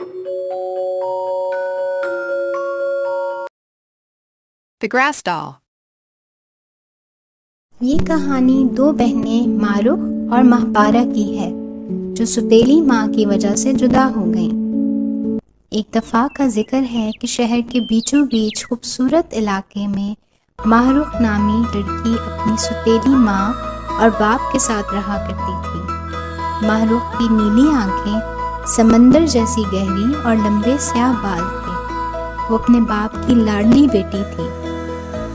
The Grass Doll. یہ کہانی دو بہنیں معروف اور مہپارہ کی ہے جو ستیلی ماں کی وجہ سے جدا ہو گئیں۔ ایک دفعہ کا ذکر ہے کہ شہر کے بیچوں بیچ خوبصورت علاقے میں معروف نامی لڑکی اپنی ستیلی ماں اور باپ کے ساتھ رہا کرتی تھی۔ معروف کی نیلی آنکھیں سمندر جیسی گہری اور لمبے سیاہ بال تھے۔ وہ اپنے باپ کی لاڈلی بیٹی تھی۔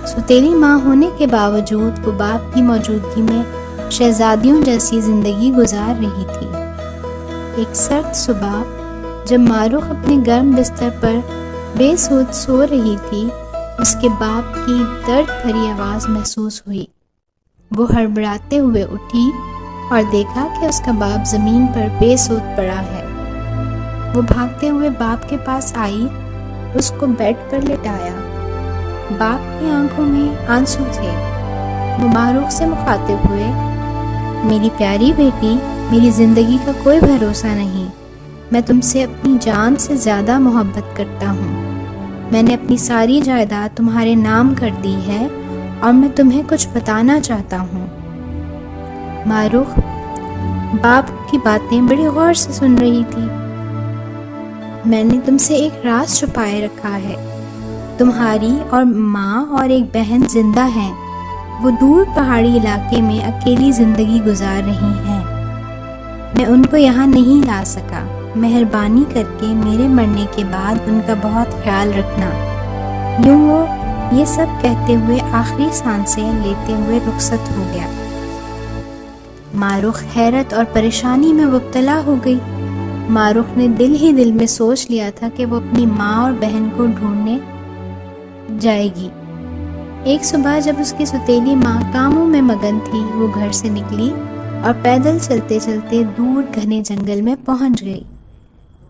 ستیلی ماں ہونے کے باوجود وہ باپ کی موجودگی میں شہزادیوں جیسی زندگی گزار رہی تھی۔ ایک سرد صبح جب معروف اپنے گرم بستر پر بے سود سو رہی تھی، اس کے باپ کی درد بھری آواز محسوس ہوئی۔ وہ ہڑبڑاتے ہوئے اٹھی اور دیکھا کہ اس کا باپ زمین پر بے سود پڑا ہے۔ وہ بھاگتے ہوئے باپ کے پاس آئی، اس کو بیڈ پر لٹایا۔ باپ کی آنکھوں میں آنسو تھے۔ وہ معروف سے مخاطب ہوئے، میری پیاری بیٹی، میری زندگی کا کوئی بھروسہ نہیں۔ میں تم سے اپنی جان سے زیادہ محبت کرتا ہوں۔ میں نے اپنی ساری جائیداد تمہارے نام کر دی ہے اور میں تمہیں کچھ بتانا چاہتا ہوں۔ معروف باپ کی باتیں بڑی غور سے سن رہی تھی۔ میں نے تم سے ایک راز چھپائے رکھا ہے۔ تمہاری اور ماں اور ایک بہن زندہ ہیں۔ وہ دور پہاڑی علاقے میں اکیلی زندگی گزار رہی ہیں۔ میں ان کو یہاں نہیں لا سکا۔ مہربانی کر کے میرے مرنے کے بعد ان کا بہت خیال رکھنا۔ یوں وہ یہ سب کہتے ہوئے آخری سانسیں لیتے ہوئے رخصت ہو گیا۔ معروف حیرت اور پریشانی میں مبتلا ہو گئی۔ معروف نے دل ہی دل میں سوچ لیا تھا کہ وہ اپنی ماں اور بہن کو ڈھونڈنے جائے گی۔ ایک صبح جب اس کی ستیلی ماں کاموں میں مگن تھی، وہ گھر سے نکلی اور پیدل چلتے چلتے دور گھنے جنگل میں پہنچ گئی۔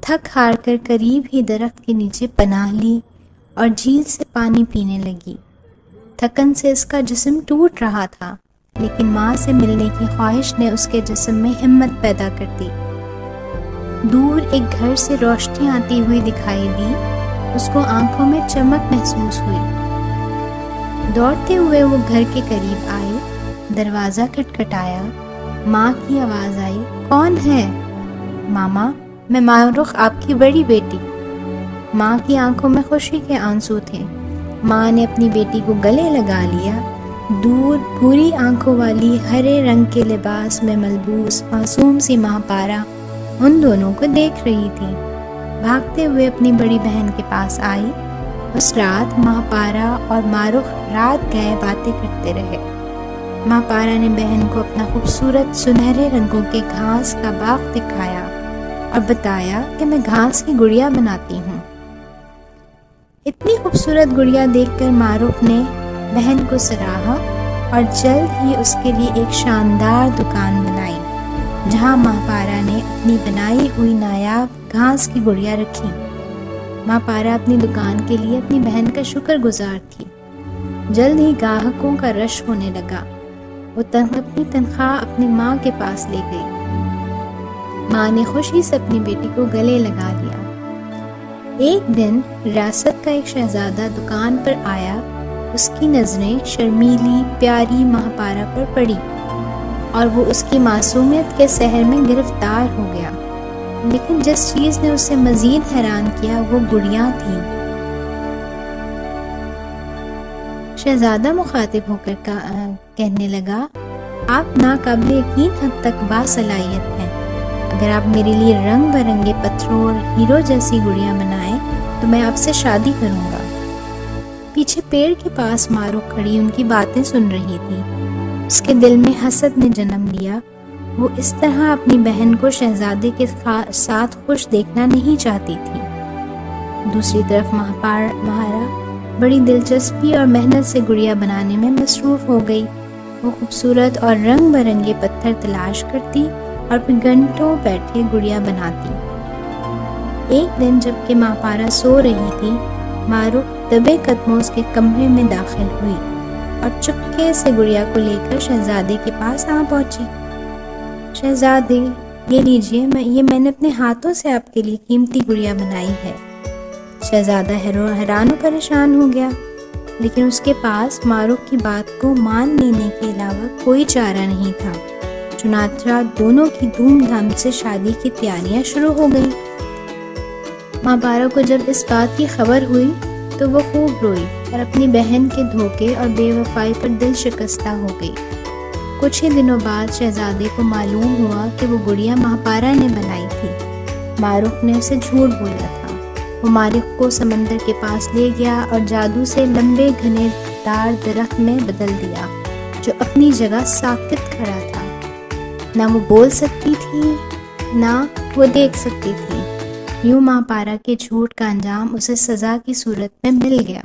تھک ہار کر قریب ہی درخت کے نیچے پناہ لی اور جھیل سے پانی پینے لگی۔ تھکن سے اس کا جسم ٹوٹ رہا تھا، لیکن ماں سے ملنے کی خواہش نے اس کے جسم میں ہمت پیدا کر دی۔ دور ایک گھر سے روشنی آتی ہوئی دکھائی دی۔ اس کو آنکھوں میں چمک محسوس ہوئی۔ دوڑتے ہوئے وہ گھر کے قریب آئی۔ دروازہ کھٹکھٹایا۔ ماں کی آواز آئی، کون ہے؟ ماما، میں معروف، آپ کی بڑی بیٹی۔ ماں کی آنکھوں میں خوشی کے آنسو تھے۔ ماں نے اپنی بیٹی کو گلے لگا لیا۔ دور بھوری آنکھوں والی ہرے رنگ کے لباس میں ملبوس معصوم سی مہپارہ ان دونوں کو دیکھ رہی تھی۔ بھاگتے ہوئے اپنی بڑی بہن کے پاس آئی۔ اس رات مہپارہ اور معروف رات گئے باتیں کرتے رہے۔ مہپارہ نے بہن کو اپنا خوبصورت سنہرے رنگوں کے گھاس کا باغ دکھایا اور بتایا کہ میں گھاس کی گڑیا بناتی ہوں۔ اتنی خوبصورت گڑیا دیکھ کر معروف نے بہن کو سراہا اور جلد ہی اس کے لیے ایک شاندار دکان بنائی، جہاں مہپارہ نے اپنی بنائی ہوئی نایاب گھاس کی گڑیا رکھی۔ مہپارہ اپنی دکان کے لیے اپنی بہن کا شکر گزار تھی۔ جلد ہی گاہکوں کا رش ہونے لگا۔ وہ اپنی تنخواہ اپنی ماں کے پاس لے گئی۔ ماں نے خوشی سے اپنی بیٹی کو گلے لگا لیا۔ ایک دن ریاست کا ایک شہزادہ دکان پر آیا۔ اس کی نظریں شرمیلی پیاری مہپارہ پر پڑی اور وہ اس کی معصومیت کے سحر میں گرفتار ہو گیا۔ لیکن جس چیز نے اسے مزید حیران کیا وہ گڑیاں تھیں۔ شہزادہ مخاطب ہو کر کہنے لگا، آپ ناقابل یقین حد تک باصلاحیت ہیں۔ اگر آپ میرے لیے رنگ برنگے پتھروں اور ہیرو جیسی گڑیاں بنائیں تو میں آپ سے شادی کروں گا۔ پیچھے پیڑ کے پاس معروف کھڑی ان کی باتیں سن رہی تھی۔ اس کے دل میں حسد نے جنم لیا۔ وہ اس طرح اپنی بہن کو شہزادے کے ساتھ خوش دیکھنا نہیں چاہتی تھی۔ دوسری طرف مہارا بڑی دلچسپی اور محنت سے گڑیا بنانے میں مصروف ہو گئی۔ وہ خوبصورت اور رنگ برنگے پتھر تلاش کرتی اور پھر گھنٹوں بیٹھے گڑیا بناتی۔ ایک دن جب کہ مہپارہ سو رہی تھی، معروف دبے قدموں اس کے کمرے میں داخل ہوئی اور چپکے سے گڑیا کو لے کر شہزادے کے پاس آ پہنچی۔ شہزادے، یہ لیجئے، میں نے اپنے ہاتھوں سے آپ کے لیے قیمتی گڑیا بنائی ہے۔ شہزادہ حیران و پریشان ہو گیا، لیکن اس کے پاس معروف کی بات کو مان لینے کے علاوہ کوئی چارہ نہیں تھا۔ چنانچہ دونوں کی دھوم دھام سے شادی کی تیاریاں شروع ہو گئیں۔ ماں پارا کو جب اس بات کی خبر ہوئی تو وہ خوب روئی اور اپنی بہن کے دھوکے اور بے وفائی پر دل شکستہ ہو گئی۔ کچھ ہی دنوں بعد شہزادے کو معلوم ہوا کہ وہ گڑیا ماں پارا نے بنائی تھی۔ معروف نے اسے جھوٹ بولا تھا۔ وہ معروف کو سمندر کے پاس لے گیا اور جادو سے لمبے گھنے دار درخت میں بدل دیا، جو اپنی جگہ ساکت کھڑا تھا۔ نہ وہ بول سکتی تھی، نہ وہ دیکھ سکتی تھی۔ یوں ماں پارا کے جھوٹ کا انجام اسے سزا کی صورت میں مل گیا۔